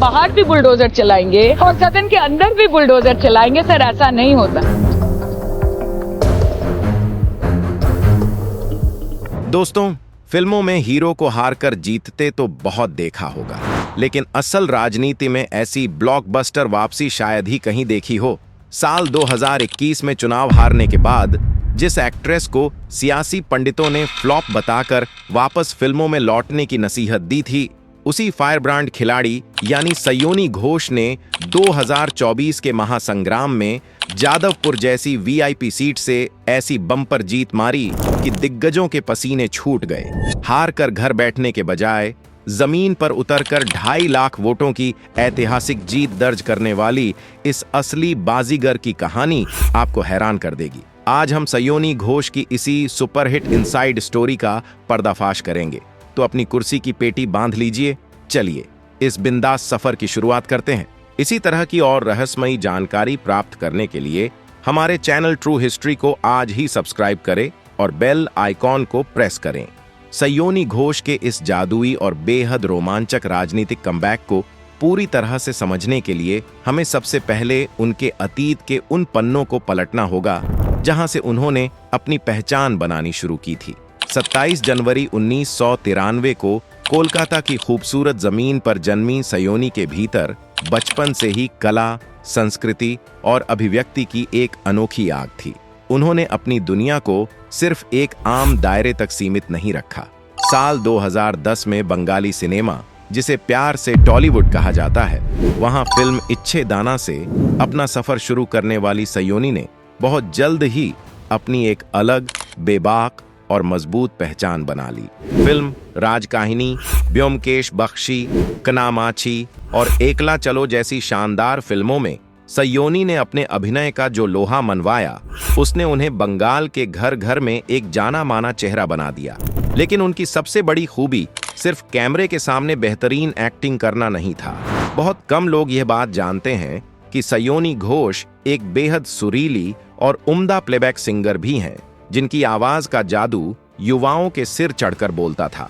बाहर भी बुलडोजर चलाएंगे और सदन के अंदर भी बुलडोजर चलाएंगे। सर, ऐसा नहीं होता। दोस्तों, फिल्मों में हीरो को हारकर जीतते तो बहुत देखा होगा, लेकिन असल राजनीति में ऐसी ब्लॉकबस्टर वापसी शायद ही कहीं देखी हो। साल 2021 में चुनाव हारने के बाद जिस एक्ट्रेस को सियासी पंडितों ने फ्लॉप बताकर वापस फिल्मों में लौटने की नसीहत दी थी, उसी फायरब्रांड खिलाड़ी यानी सयोनी घोष ने 2024 के महासंग्राम में जादवपुर जैसी वीआईपी सीट से ऐसी बम्पर जीत मारी कि दिग्गजों के पसीने छूट गए। हार कर घर बैठने के बजाय जमीन पर उतरकर 2.5 लाख वोटों की ऐतिहासिक जीत दर्ज करने वाली इस असली बाजीगर की कहानी आपको हैरान कर देगी। आज हम सयोनी घोष की इसी सुपरहिट इनसाइड स्टोरी का पर्दाफाश करेंगे, तो अपनी कुर्सी की पेटी बांध लीजिए। चलिए इस बिंदास सफर की शुरुआत करते हैं। इसी तरह की और रहस्यमयी जानकारी प्राप्त करने के लिए हमारे चैनल ट्रू हिस्ट्री को आज ही सब्सक्राइब करें और बेल आइकॉन को प्रेस करें। सयोनी घोष के इस जादुई और बेहद रोमांचक राजनीतिक कमबैक को पूरी तरह से समझने के लिए हमें सबसे पहले उनके अतीत के उन पन्नों को पलटना होगा जहां से उन्होंने अपनी पहचान बनानी शुरू की थी। 27 जनवरी 1993 को कोलकाता की खूबसूरत जमीन पर जन्मी सयोनी के भीतर बचपन से ही कला, संस्कृति और अभिव्यक्ति की एक अनोखी आग थी। उन्होंने अपनी दुनिया को सिर्फ एक आम दायरे तक सीमित नहीं रखा। साल 2010 में बंगाली सिनेमा, जिसे प्यार से टॉलीवुड कहा जाता है, वहां फिल्म इच्छे दाना से अपना सफर शुरू करने वाली सयोनी ने बहुत जल्द ही अपनी एक अलग, बेबाक और मजबूत पहचान बना ली। फिल्म राजकाहिनी, ब्योमकेश बख्शी, कनामाची और एकला चलो जैसी शानदार फिल्मों में सयोनी ने अपने अभिनय का जो लोहा मनवाया, उसने उन्हें बंगाल के घर घर में एक जाना माना चेहरा बना दिया। लेकिन उनकी सबसे बड़ी खूबी सिर्फ कैमरे के सामने बेहतरीन एक्टिंग करना नहीं था। बहुत कम लोग यह बात जानते हैं कि सयोनी घोष एक बेहद सुरीली और उम्दा प्लेबैक सिंगर भी हैं, जिनकी आवाज का जादू युवाओं के सिर चढ़कर बोलता था।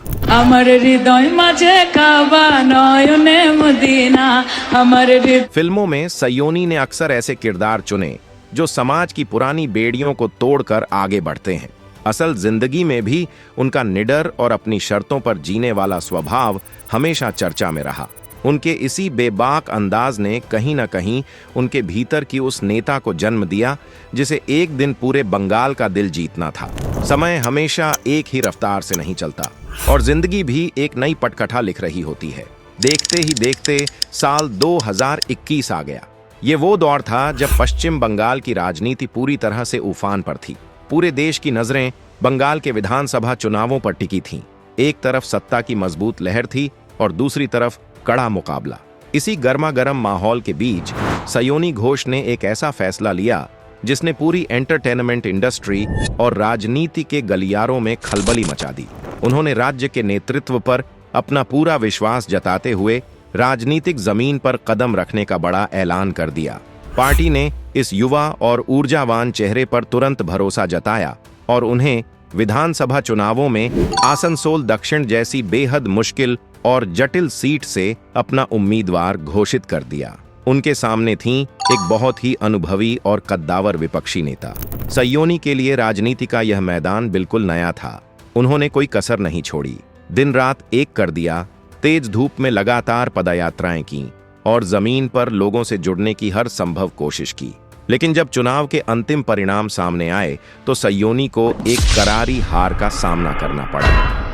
फिल्मों में सयोनी ने अक्सर ऐसे किरदार चुने जो समाज की पुरानी बेड़ियों को तोड़कर आगे बढ़ते हैं। असल जिंदगी में भी उनका निडर और अपनी शर्तों पर जीने वाला स्वभाव हमेशा चर्चा में रहा। उनके इसी बेबाक अंदाज ने कहीं न कहीं उनके भीतर की उस नेता को जन्म दिया जिसे एक दिन पूरे बंगाल का दिल जीतना था। समय हमेशा एक ही रफ्तार से नहीं चलता और जिंदगी भी एक नई पटकथा लिख रही होती है। देखते ही देखते साल 2021 आ गया। ये वो दौर था जब पश्चिम बंगाल की राजनीति पूरी तरह से उफान पर थी। पूरे देश की नजरें बंगाल के विधानसभा चुनावों पर टिकी थीं। एक तरफ सत्ता की मजबूत लहर थी और दूसरी तरफ कड़ा मुकाबला। इसी गर्मागर्म माहौल के बीच सयोनी घोष ने एक ऐसा फैसला लिया जिसने पूरी एंटरटेनमेंट इंडस्ट्री और राजनीति के गलियारों में खलबली मचा दी। उन्होंने राज्य के नेतृत्व पर अपना पूरा विश्वास जताते हुए राजनीतिक जमीन पर कदम रखने का बड़ा ऐलान कर दिया। पार्टी ने इस युवा और ऊर्जावान चेहरे पर तुरंत भरोसा जताया और उन्हें विधानसभा चुनावों में आसनसोल दक्षिण जैसी बेहद मुश्किल और जटिल सीट से अपना उम्मीदवार घोषित कर दिया। उनके सामने थी एक बहुत ही अनुभवी और कद्दावर विपक्षी नेता। सयोनी के लिए राजनीति का यह मैदान बिल्कुल नया था। उन्होंने कोई कसर नहीं छोड़ी, दिन रात एक कर दिया, तेज धूप में लगातार पदयात्राएं की और जमीन पर लोगों से जुड़ने की हर संभव कोशिश की। लेकिन जब चुनाव के अंतिम परिणाम सामने आए तो सयोनी को एक करारी हार का सामना करना पड़ा।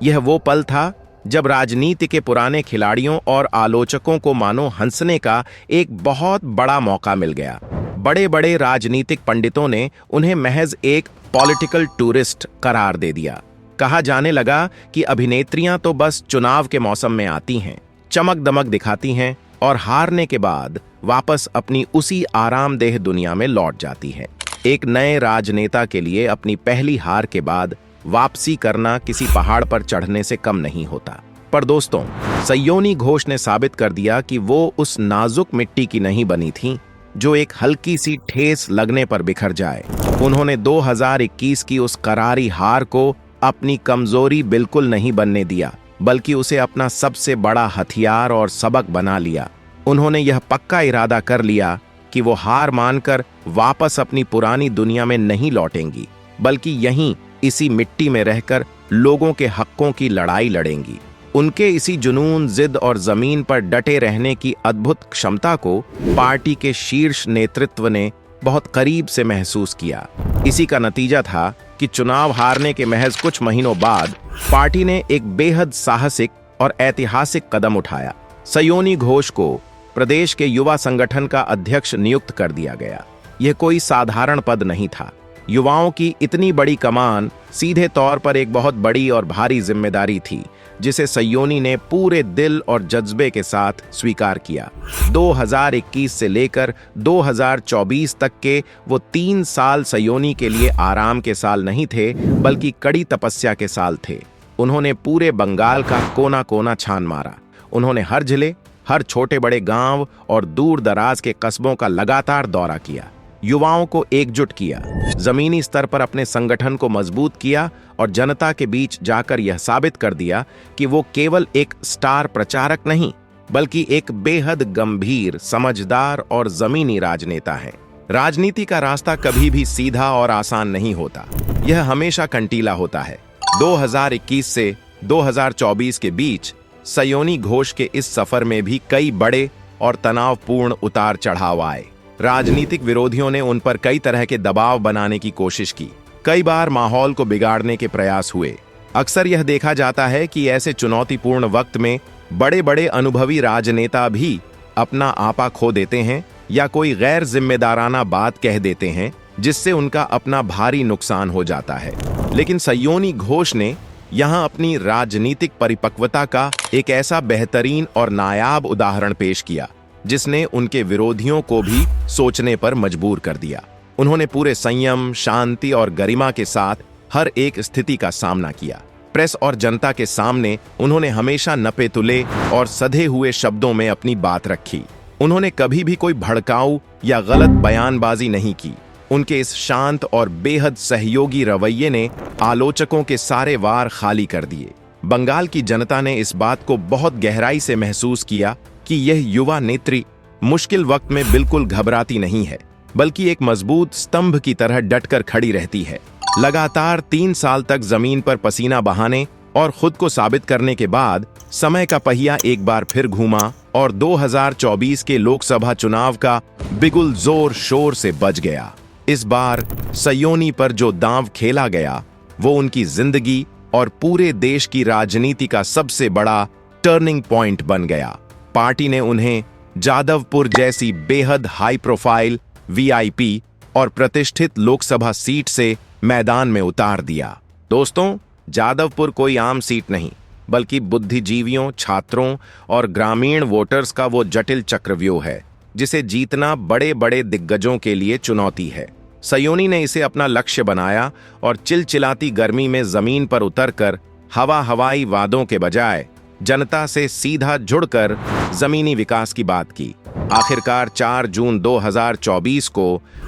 यह वो पल था जब राजनीति के पुराने खिलाड़ियों और आलोचकों को मानो हंसने का एक बहुत बड़ा मौका मिल गया। बड़े बड़े राजनीतिक पंडितों ने उन्हें महज एक पॉलिटिकल टूरिस्ट करार दे दिया। कहा जाने लगा कि अभिनेत्रियां तो बस चुनाव के मौसम में आती हैं, चमक दमक दिखाती हैं और हारने के बाद वापस अपनी उसी आरामदेह दुनिया में लौट जाती हैं। एक नए राजनेता के लिए अपनी पहली हार के बाद वापसी करना किसी पहाड़ पर चढ़ने से कम नहीं होता। पर दोस्तों, सयोनी घोष ने साबित कर दिया कि वो उस नाजुक मिट्टी की नहीं बनी थी जो एक हल्की सी ठेस लगने पर बिखर जाए। उन्होंने 2021 की उस करारी हार को अपनी कमजोरी बिल्कुल नहीं बनने दिया, बल्कि उसे अपना सबसे बड़ा हथियार और सबक बना लिया। उन्होंने यह पक्का इरादा कर लिया कि वो हार मानकर वापस अपनी पुरानी दुनिया में नहीं लौटेंगी, बल्कि यहीं इसी मिट्टी में रहकर लोगों के हकों की लड़ाई लड़ेंगी। उनके इसी जुनून, जिद और जमीन पर डटे रहने की अद्भुत क्षमता को पार्टी के शीर्ष नेतृत्व ने बहुत करीब से महसूस किया। इसी का नतीजा था कि चुनाव हारने के महज कुछ महीनों बाद पार्टी ने एक बेहद साहसिक और ऐतिहासिक कदम उठाया। सयोनी घोष को प्रदेश के युवा संगठन का अध्यक्ष नियुक्त कर दिया गया। यह कोई साधारण पद नहीं था। युवाओं की इतनी बड़ी कमान सीधे तौर पर एक बहुत बड़ी और भारी जिम्मेदारी थी, जिसे सयोनी ने पूरे दिल और जज्बे के साथ स्वीकार किया। 2021 से लेकर 2024 तक के वो 3 साल सयोनी के लिए आराम के साल नहीं थे, बल्कि कड़ी तपस्या के साल थे। उन्होंने पूरे बंगाल का कोना कोना छान मारा। उन्होंने हर जिले, हर छोटे बड़े गांव और दूर दराज के कस्बों का लगातार दौरा किया, युवाओं को एकजुट किया, जमीनी स्तर पर अपने संगठन को मजबूत किया और जनता के बीच जाकर यह साबित कर दिया कि वो केवल एक स्टार प्रचारक नहीं, बल्कि एक बेहद गंभीर, समझदार और जमीनी राजनेता है। राजनीति का रास्ता कभी भी सीधा और आसान नहीं होता, यह हमेशा कंटीला होता है। 2021 से 2024 के बीच सयोनी घोष के इस सफर में भी कई बड़े और तनावपूर्ण उतार चढ़ाव आए। राजनीतिक विरोधियों ने उन पर कई तरह के दबाव बनाने की कोशिश की। कई बार माहौल को बिगाड़ने के प्रयास हुए। अक्सर यह देखा जाता है कि ऐसे चुनौतीपूर्ण वक्त में बड़े बड़े अनुभवी राजनेता भी अपना आपा खो देते हैं या कोई गैर जिम्मेदाराना बात कह देते हैं, जिससे उनका अपना भारी नुकसान हो जाता है। लेकिन सयोनी घोष ने यहां अपनी राजनीतिक परिपक्वता का एक ऐसा बेहतरीन और नायाब उदाहरण पेश किया, जिसने उनके विरोधियों को भी सोचने पर मजबूर कर दिया। उन्होंने पूरे संयम, शांति और गरिमा के साथ हर एक स्थिति का सामना किया। प्रेस और जनता के सामने उन्होंने हमेशा नपे तुले और सधे हुए शब्दों में अपनी बात रखी। उन्होंने कभी भी कोई भड़काऊ या गलत बयानबाजी नहीं की। उनके इस शांत और बेहद सहयोगी रवैये ने आलोचकों के सारे वार खाली कर दिए। बंगाल की जनता ने इस बात को बहुत गहराई से महसूस किया कि यह युवा नेत्री मुश्किल वक्त में बिल्कुल घबराती नहीं है, बल्कि एक मजबूत स्तंभ की तरह डटकर खड़ी रहती है। लगातार 3 साल तक जमीन पर पसीना बहाने और खुद को साबित करने के बाद समय का पहिया एक बार फिर घूमा और 2024 के लोकसभा चुनाव का बिगुल जोर शोर से बज गया। इस बार सयोनी पर जो दांव खेला गया वो उनकी जिंदगी और पूरे देश की राजनीति का सबसे बड़ा टर्निंग पॉइंट बन गया। पार्टी ने उन्हें जादवपुर जैसी बेहद हाई प्रोफाइल, वीआईपी और प्रतिष्ठित लोकसभा सीट से मैदान में उतार दिया। दोस्तों, जादवपुर कोई आम सीट नहीं, बल्कि बुद्धिजीवियों, छात्रों और ग्रामीण वोटर्स का वो जटिल चक्रव्यूह है जिसे जीतना बड़े बड़े दिग्गजों के लिए चुनौती है। सयोनी ने इसे अपना लक्ष्य बनाया और चिलचिलाती गर्मी में जमीन पर उतरकर हवाई वादों के बजाय जनता से सीधा जुड़कर जमीनी विकास की बात की। आखिरकार 4 जून 2024 को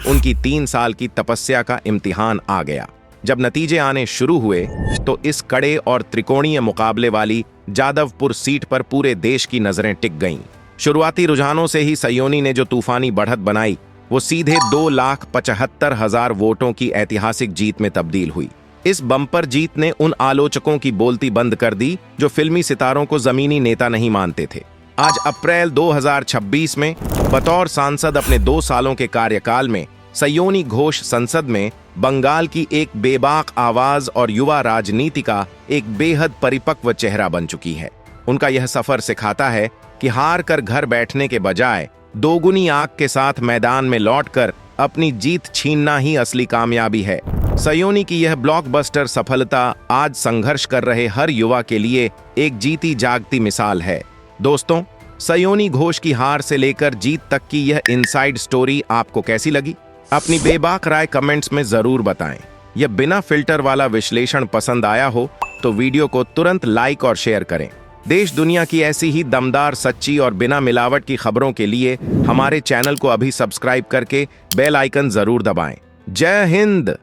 उनकी 3 साल की तपस्या का इम्तिहान आ गया। जब नतीजे आने शुरू हुए तो इस कड़े और त्रिकोणीय मुकाबले वाली जादवपुर सीट पर पूरे देश की नजरें टिक गईं। शुरुआती रुझानों से ही सयोनी ने जो तूफानी बढ़त बनाई वो सीधे 2,75,000 वोटों की ऐतिहासिक जीत में तब्दील हुई। इस बम्पर जीत ने उन आलोचकों की बोलती बंद कर दी जो फिल्मी सितारों को जमीनी नेता नहीं मानते थे। आज अप्रैल 2026 में बतौर सांसद अपने 2 सालों के कार्यकाल में सयोनी घोष संसद में बंगाल की एक बेबाक आवाज और युवा राजनीति का एक बेहद परिपक्व चेहरा बन चुकी है। उनका यह सफर सिखाता है कि हार कर घर बैठने के बजाय दोगुनी आग के साथ मैदान में लौटकर अपनी जीत छीनना ही असली कामयाबी है। सयोनी की यह ब्लॉकबस्टर सफलता आज संघर्ष कर रहे हर युवा के लिए एक जीती जागती मिसाल है। दोस्तों, सयोनी घोष की हार से लेकर जीत तक की यह इनसाइड स्टोरी आपको कैसी लगी? अपनी बेबाक राय कमेंट्स में जरूर बताएं। यह बिना फिल्टर वाला विश्लेषण पसंद आया हो तो वीडियो को तुरंत लाइक और शेयर करें। देश दुनिया की ऐसी ही दमदार, सच्ची और बिना मिलावट की खबरों के लिए हमारे चैनल को अभी सब्सक्राइब करके बेल आइकन जरूर दबाएं। जय हिंद।